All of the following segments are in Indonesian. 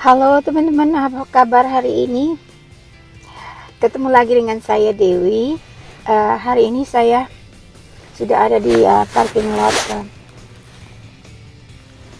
Halo teman-teman, apa kabar hari ini? Ketemu lagi dengan saya Dewi. Hari ini saya sudah ada di parking lot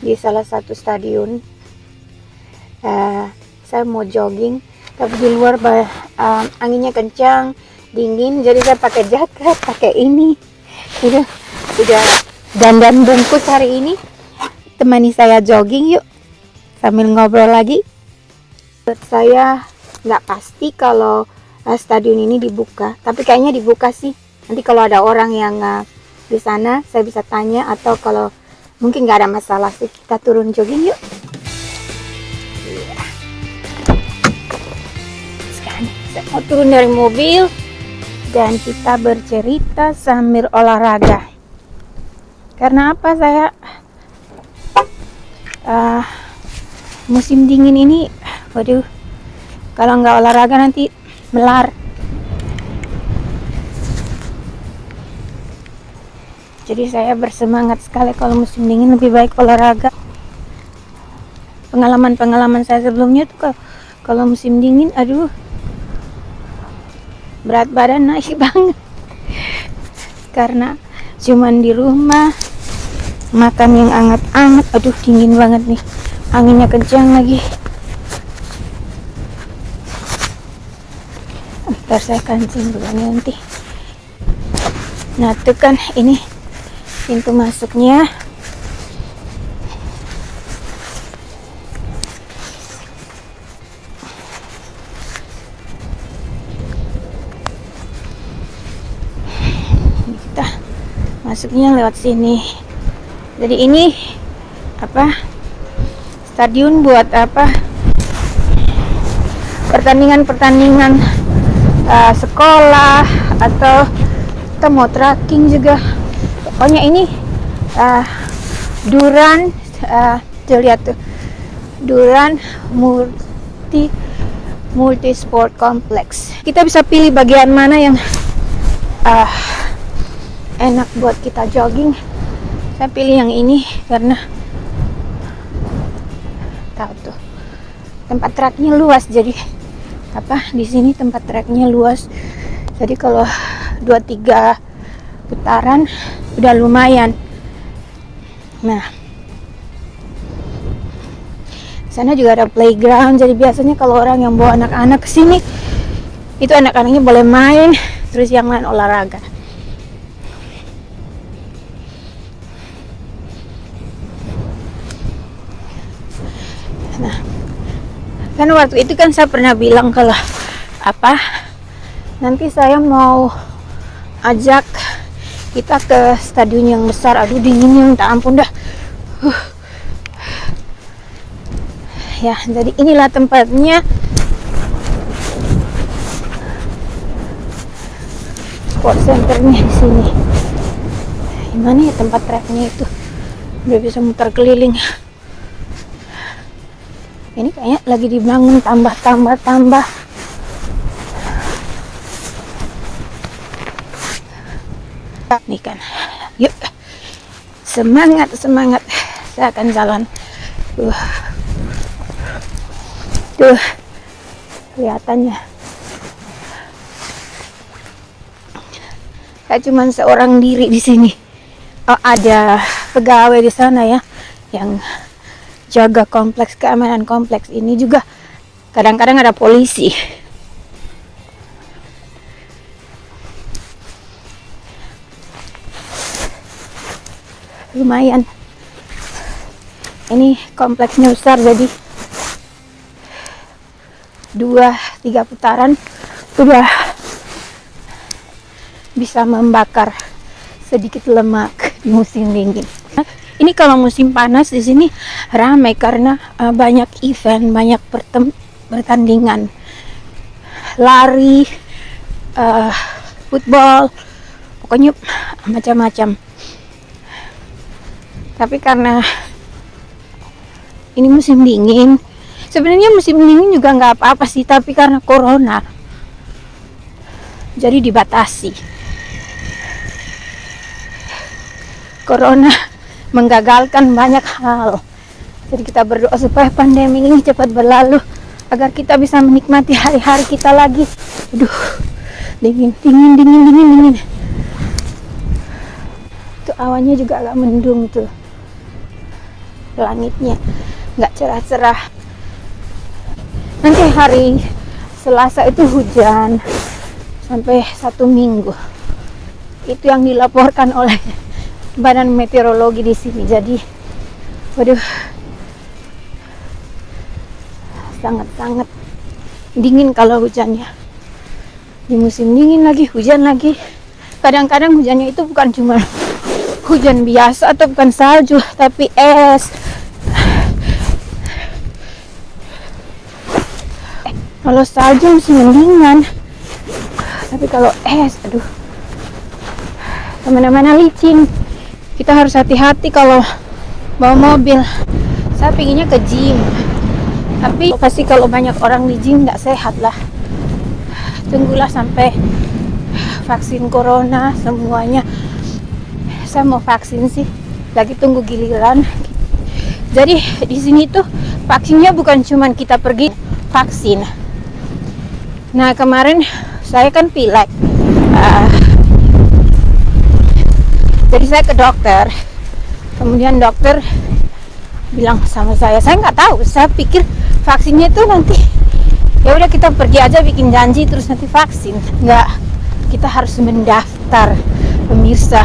di salah satu stadion. Saya mau jogging, tapi di luar anginnya kencang, dingin, jadi saya pakai jaket, pakai ini. Sudah dandan bungkus hari ini. Temani saya jogging yuk, sambil ngobrol lagi. Saya nggak pasti kalau stadion ini dibuka, tapi kayaknya dibuka sih. Nanti kalau ada orang yang di sana, saya bisa tanya, atau kalau mungkin nggak ada masalah sih, kita turun jogging yuk. Sekarang saya mau turun dari mobil dan kita bercerita sambil olahraga. Karena apa, saya musim dingin ini, waduh, kalau nggak olahraga nanti melar. Jadi saya bersemangat sekali kalau musim dingin, lebih baik olahraga. Pengalaman saya sebelumnya tuh kalau musim dingin, aduh, berat badan naik banget. Karena cuman di rumah, makan yang anget-anget, aduh dingin banget nih. Anginnya kencang lagi. Ntar saya kancing dulu nanti. Nah tuh kan, ini pintu masuknya. Kita masuknya lewat sini. Jadi ini stadion buat pertandingan sekolah, atau kita mau trekking juga. Pokoknya ini Duran, tuh lihat tuh, Duran multi sport complex. Kita bisa pilih bagian mana yang enak buat kita jogging. Saya pilih yang ini karena tahu tuh tempat treknya luas. Jadi di sini tempat treknya luas. Jadi kalau 2-3 putaran udah lumayan. Nah, sana juga ada playground. Jadi biasanya kalau orang yang bawa anak-anak ke sini, itu anak-anaknya boleh main, terus yang lain olahraga. Nah, kan waktu itu kan saya pernah bilang kalau nanti saya mau ajak kita ke stadion yang besar. Aduh dinginnya minta ampun dah. Ya, jadi inilah tempatnya. Sport centernya di sini. Gimana ya tempat treknya itu? Udah bisa muter keliling. Ini kayaknya lagi dibangun, tambah. Nih kan, yuk, semangat. Saya akan jalan. Tuh, kelihatannya. Saya cuma seorang diri di sini. Oh, ada pegawai di sana ya, yang jaga kompleks, keamanan kompleks ini juga. Kadang-kadang ada polisi. Lumayan. Ini kompleksnya besar, jadi 2-3 putaran udah bisa membakar sedikit lemak di musim dingin. Ini kalau musim panas di sini ramai karena banyak event, banyak pertandingan, lari, football, pokoknya macam-macam. Tapi karena ini musim dingin, sebenarnya musim dingin juga nggak apa-apa sih, tapi karena corona jadi dibatasi. Corona menggagalkan banyak hal. Jadi kita berdoa supaya pandemi ini cepat berlalu agar kita bisa menikmati hari-hari kita lagi. Aduh, dingin. Tuh awannya juga agak mendung tuh. Langitnya nggak cerah-cerah. Nanti hari Selasa itu hujan sampai 1 minggu. Itu yang dilaporkan oleh Badan Meteorologi di sini. Jadi, waduh, sangat-sangat dingin kalau hujannya. Di musim dingin lagi, hujan lagi. Kadang-kadang hujannya itu bukan cuma hujan biasa atau bukan salju, tapi es. Kalau salju masih mendingan, tapi kalau es, aduh, kemana-mana licin. Kita harus hati-hati kalau bawa mobil. Saya pinginnya ke gym, tapi pasti kalau banyak orang di gym nggak sehat lah. Tunggulah sampai vaksin corona semuanya. Saya mau vaksin sih, lagi tunggu giliran. Jadi di sini tuh vaksinnya bukan cuman kita pergi vaksin. Nah kemarin saya kan pilek, jadi saya ke dokter, kemudian dokter bilang sama saya nggak tahu, saya pikir vaksinnya itu nanti ya udah kita pergi aja bikin janji terus nanti vaksin. Nggak, kita harus mendaftar, pemirsa.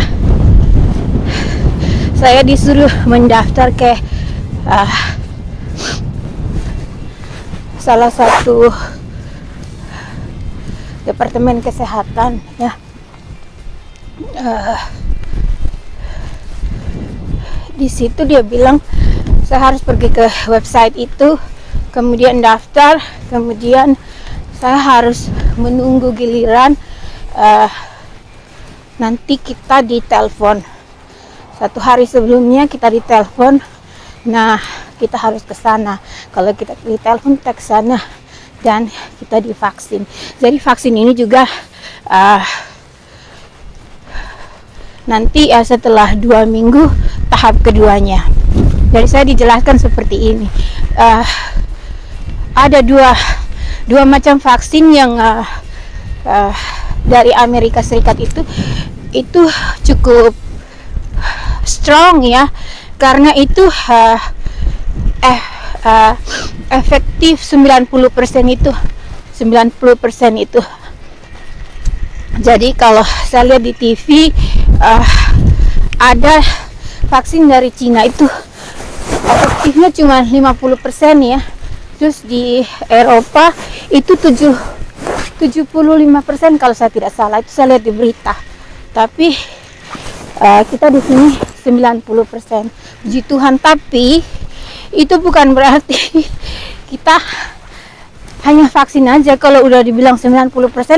Saya disuruh mendaftar ke salah satu departemen kesehatan ya. Di situ dia bilang saya harus pergi ke website itu, kemudian daftar, kemudian saya harus menunggu giliran. Nanti kita ditelepon 1 hari sebelumnya, kita ditelepon. Nah kita harus ke sana. Kalau kita ditelepon kita ke sana dan kita divaksin. Jadi vaksin ini juga nanti setelah 2 minggu tahap keduanya. Jadi saya dijelaskan seperti ini. Ada dua macam vaksin yang dari Amerika Serikat itu cukup strong ya, karena itu efektif 90% itu. Jadi kalau saya lihat di TV ada vaksin dari Cina itu efektifnya cuma 50% ya. Terus di Eropa itu 75% kalau saya tidak salah, itu saya lihat di berita. Tapi kita di sini 90%. Puji Tuhan, tapi itu bukan berarti kita hanya vaksin aja. Kalau udah dibilang 90%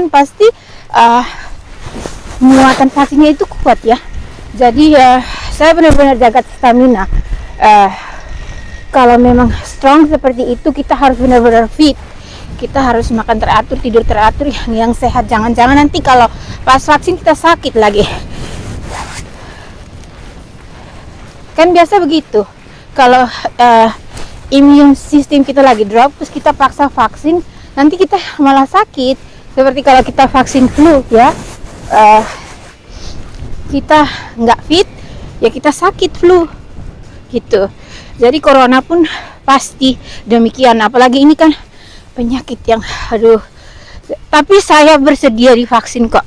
pasti muatan vaksinnya itu kuat ya. Jadi saya benar-benar jaga stamina. Kalau memang strong seperti itu, kita harus benar-benar fit. Kita harus makan teratur, tidur teratur, yang sehat. Jangan-jangan nanti kalau pas vaksin kita sakit lagi. Kan biasa begitu. Kalau imun sistem kita lagi drop, terus kita paksa vaksin, nanti kita malah sakit. Seperti kalau kita vaksin flu ya, kita nggak fit, ya kita sakit flu gitu. Jadi corona pun pasti demikian. Apalagi ini kan penyakit yang aduh. Tapi saya bersedia divaksin kok.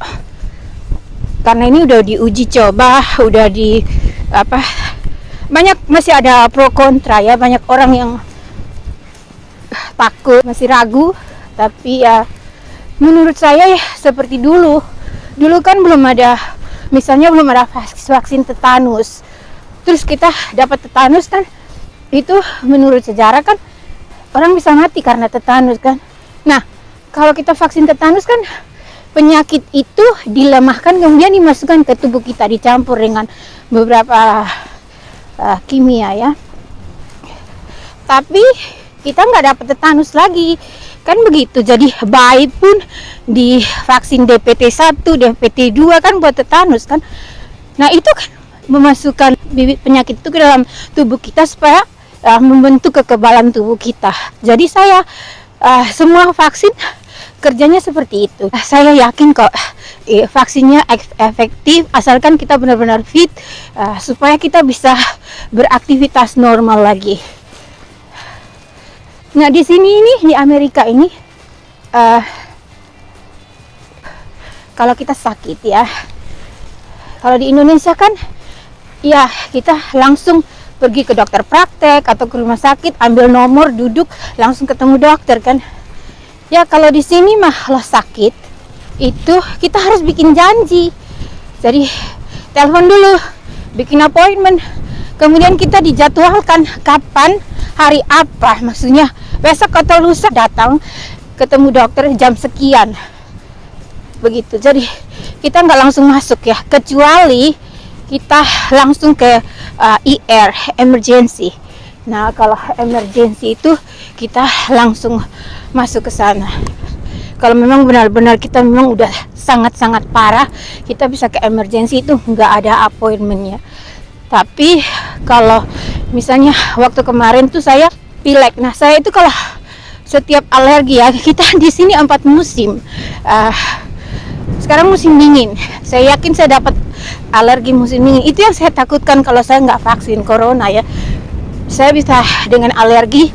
Karena ini udah diuji coba, udah di banyak, masih ada pro kontra ya, banyak orang yang takut, masih ragu. Tapi ya menurut saya ya seperti dulu kan belum ada, misalnya belum ada vaksin tetanus, terus kita dapat tetanus kan, itu menurut sejarah kan orang bisa mati karena tetanus kan. Nah kalau kita vaksin tetanus kan penyakit itu dilemahkan, kemudian dimasukkan ke tubuh kita, dicampur dengan beberapa kimia ya, tapi kita nggak dapat tetanus lagi kan begitu. Jadi bayi pun di vaksin DPT 1, DPT 2 kan buat tetanus kan. Nah itu kan memasukkan bibit penyakit itu ke dalam tubuh kita supaya membentuk kekebalan tubuh kita. Jadi saya semua vaksin kerjanya seperti itu. Saya yakin kok vaksinnya efektif asalkan kita benar-benar fit, supaya kita bisa beraktivitas normal lagi. Nah, di sini ini di Amerika ini kalau kita sakit ya, kalau di Indonesia kan ya kita langsung pergi ke dokter praktek atau ke rumah sakit, ambil nomor, duduk, langsung ketemu dokter kan. Ya kalau di sini mah kalau sakit itu kita harus bikin janji. Jadi telepon dulu, bikin appointment, kemudian kita dijadwalkan kapan, hari apa, maksudnya besok atau lusa datang ketemu dokter jam sekian. Begitu. Jadi kita nggak langsung masuk ya, kecuali kita langsung ke ER, emergency. Nah, kalau emergency itu kita langsung masuk ke sana. Kalau memang benar-benar kita memang udah sangat-sangat parah, kita bisa ke emergency, itu nggak ada appointmentnya. Tapi kalau misalnya waktu kemarin tuh saya pilek. Nah, saya itu kalau setiap alergi ya, kita di sini 4 musim. Sekarang musim dingin. Saya yakin saya dapat alergi musim dingin. Itu yang saya takutkan kalau saya nggak vaksin corona ya. Saya bisa dengan alergi,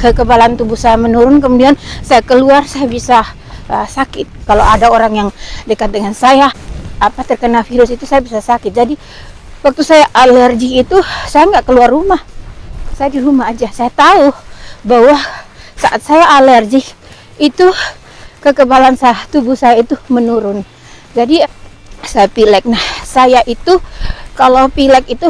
kekebalan tubuh saya menurun, kemudian saya keluar, saya bisa sakit. Kalau ada orang yang dekat dengan saya terkena virus itu, saya bisa sakit. Jadi waktu saya alergi itu saya nggak keluar rumah, saya di rumah aja. Saya tahu bahwa saat saya alergi itu kekebalan tubuh saya itu menurun. Jadi saya pilek. Nah, saya itu kalau pilek itu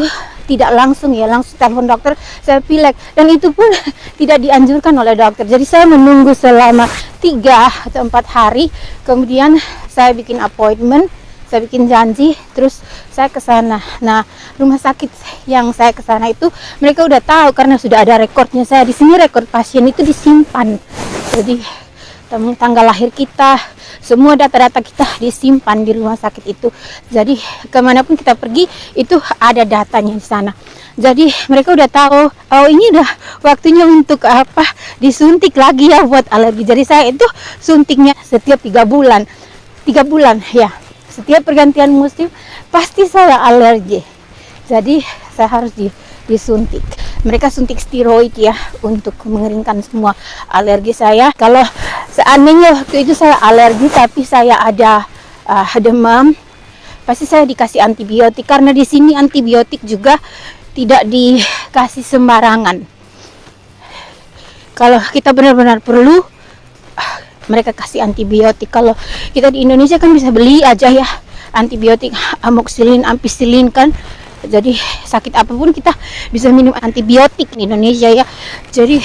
tidak langsung ya, langsung telepon dokter, saya pilek, dan itu pun tidak dianjurkan oleh dokter. Jadi saya menunggu selama 3 atau 4 hari, kemudian saya bikin appointment, saya bikin janji, terus saya ke sana. Nah, rumah sakit yang saya ke sana itu mereka udah tahu karena sudah ada rekornya. Saya di sini rekor pasien itu disimpan. Jadi tanggal lahir kita, semua data-data kita disimpan di rumah sakit itu. Jadi kemanapun kita pergi itu ada datanya di sana. Jadi mereka udah tahu, oh ini udah waktunya untuk disuntik lagi ya buat alergi. Jadi saya itu suntiknya setiap 3 bulan. 3 bulan ya. Setiap pergantian musim pasti saya alergi. Jadi saya harus disuntik. Mereka suntik steroid ya untuk mengeringkan semua alergi saya. Kalau seandainya waktu itu saya alergi tapi saya ada demam, pasti saya dikasih antibiotik, karena di sini antibiotik juga tidak dikasih sembarangan. Kalau kita benar-benar perlu, mereka kasih antibiotik. Kalau kita di Indonesia kan bisa beli aja ya antibiotik, amoxicillin, ampicillin kan. Jadi sakit apapun kita bisa minum antibiotik di Indonesia ya. Jadi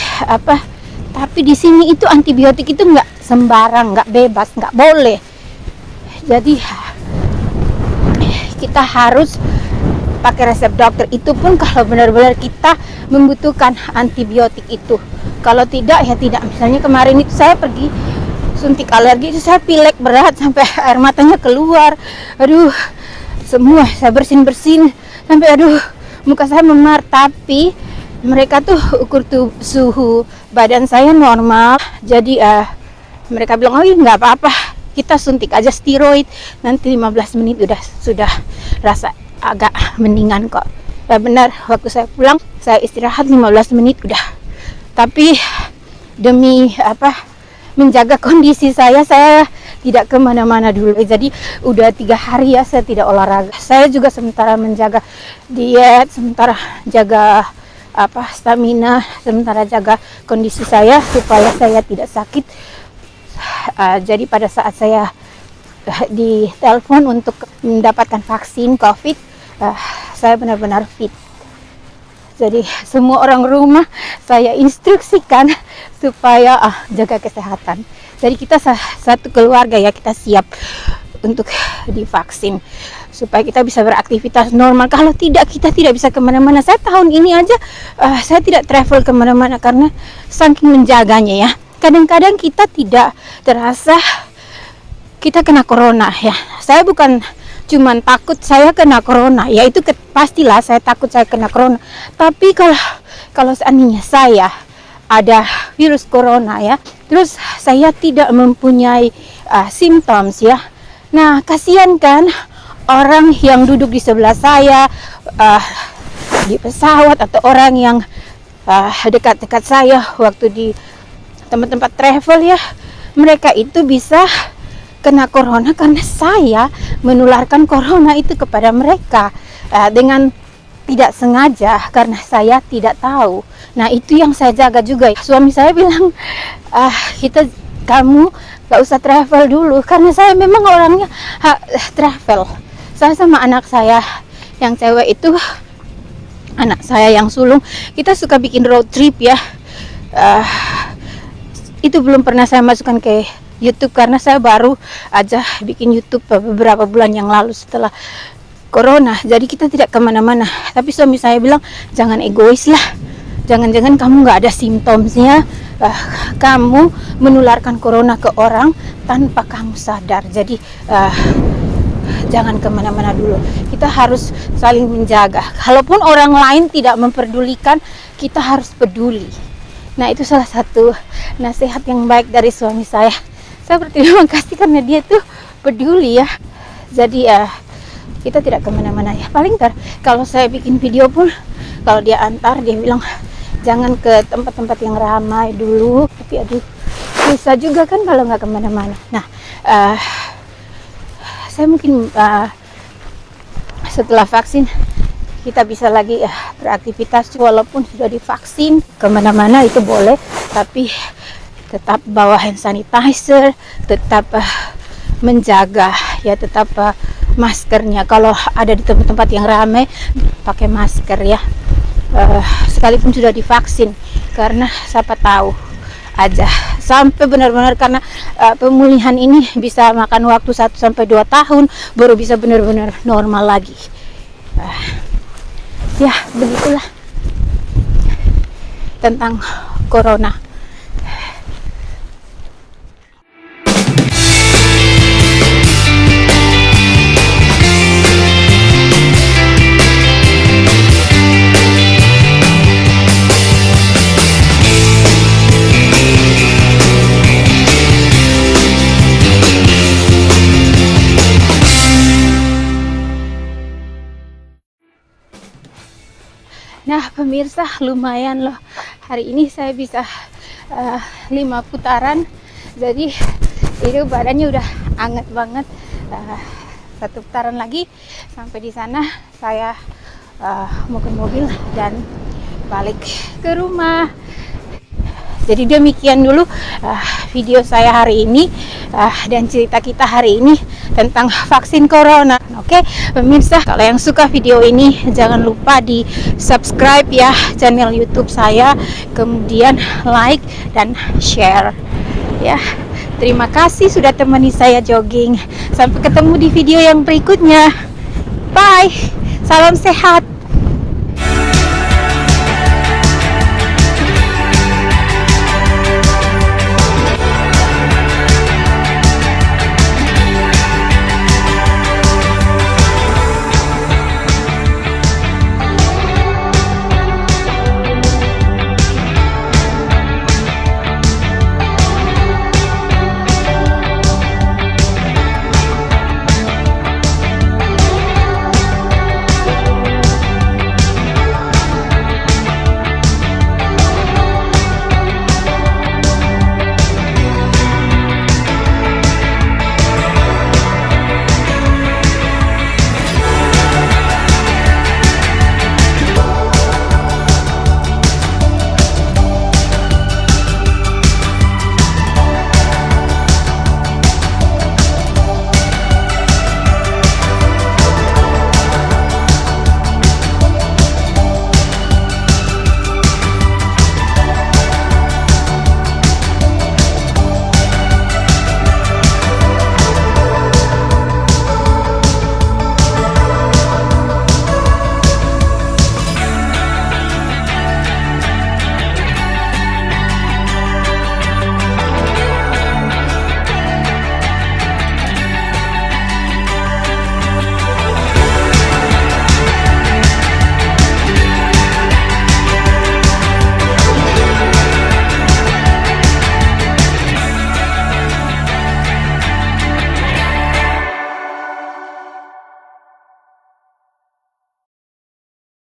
tapi di sini itu antibiotik itu nggak sembarang, nggak bebas, nggak boleh. Jadi kita harus pakai resep dokter. Itu pun kalau benar-benar kita membutuhkan antibiotik itu. Kalau tidak ya tidak. Misalnya kemarin itu saya pergi suntik alergi, itu saya pilek berat sampai air matanya keluar. Aduh, semua saya bersin sampai muka saya memar. Tapi mereka tuh ukur suhu badan saya normal. Jadi mereka bilang, oh nggak apa-apa, kita suntik aja steroid, nanti 15 menit sudah rasa agak mendingan kok. Benar, waktu saya pulang saya istirahat 15 menit udah. Tapi demi menjaga kondisi saya tidak kemana-mana dulu. Jadi udah 3 hari ya saya tidak olahraga. Saya juga sementara menjaga diet, sementara jaga stamina, sementara jaga kondisi saya supaya saya tidak sakit. Jadi pada saat saya ditelepon untuk mendapatkan vaksin COVID, saya benar-benar fit. Jadi semua orang rumah saya instruksikan supaya jaga kesehatan. Jadi kita satu keluarga ya, kita siap untuk divaksin supaya kita bisa beraktivitas normal. Kalau tidak, kita tidak bisa kemana-mana. Saya tahun ini aja saya tidak travel kemana-mana karena saking menjaganya ya. Kadang-kadang kita tidak terasa kita kena corona ya. Saya bukan cuman takut saya kena corona, ya itu pastilah saya takut saya kena corona. Tapi kalau seandainya saya ada virus corona ya, terus saya tidak mempunyai simptoms ya, nah kasihan kan orang yang duduk di sebelah saya di pesawat, atau orang yang dekat-dekat saya waktu di tempat-tempat travel ya, mereka itu bisa kena corona karena saya menularkan corona itu kepada mereka dengan tidak sengaja karena saya tidak tahu. Nah itu yang saya jaga juga. Suami saya bilang kamu gak usah travel dulu, karena saya memang orangnya travel. Saya sama anak saya yang cewek itu, anak saya yang sulung, kita suka bikin road trip ya. Itu belum pernah saya masukkan ke YouTube karena saya baru aja bikin YouTube beberapa bulan yang lalu setelah corona. Jadi kita tidak kemana-mana. Tapi suami saya bilang, jangan egois lah, jangan-jangan kamu nggak ada simptomnya, kamu menularkan corona ke orang tanpa kamu sadar. Jadi jangan kemana-mana dulu. Kita harus saling menjaga. Kalaupun orang lain tidak memperdulikan, kita harus peduli. Nah itu salah satu nasihat yang baik dari suami saya. Saya berterima kasih karena dia tuh peduli ya. Jadi kita tidak kemana-mana ya. Paling kalau saya bikin video pun, kalau dia antar, dia bilang jangan ke tempat-tempat yang ramai dulu. Tapi aduh, susah juga kan kalau nggak kemana-mana. Nah saya mungkin setelah vaksin kita bisa lagi beraktivitas, walaupun sudah divaksin kemana-mana itu boleh, tapi tetap bawa hand sanitizer, tetap menjaga ya, tetap maskernya. Kalau ada di tempat-tempat yang ramai, pakai masker ya, sekalipun sudah divaksin, karena siapa tahu aja sampai benar-benar, karena pemulihan ini bisa makan waktu 1 sampai 2 tahun baru bisa benar-benar normal lagi. Ya begitulah tentang corona. Nah pemirsa, lumayan loh, hari ini saya bisa 5 putaran, jadi itu badannya udah anget banget. 1 putaran lagi sampai di sana, saya mau ke mobil dan balik ke rumah. Jadi demikian dulu video saya hari ini dan cerita kita hari ini tentang vaksin corona. Oke, pemirsa, kalau yang suka video ini jangan lupa di subscribe ya channel YouTube saya, kemudian like dan share ya. Terima kasih sudah temani saya jogging. Sampai ketemu di video yang berikutnya. Bye. Salam sehat.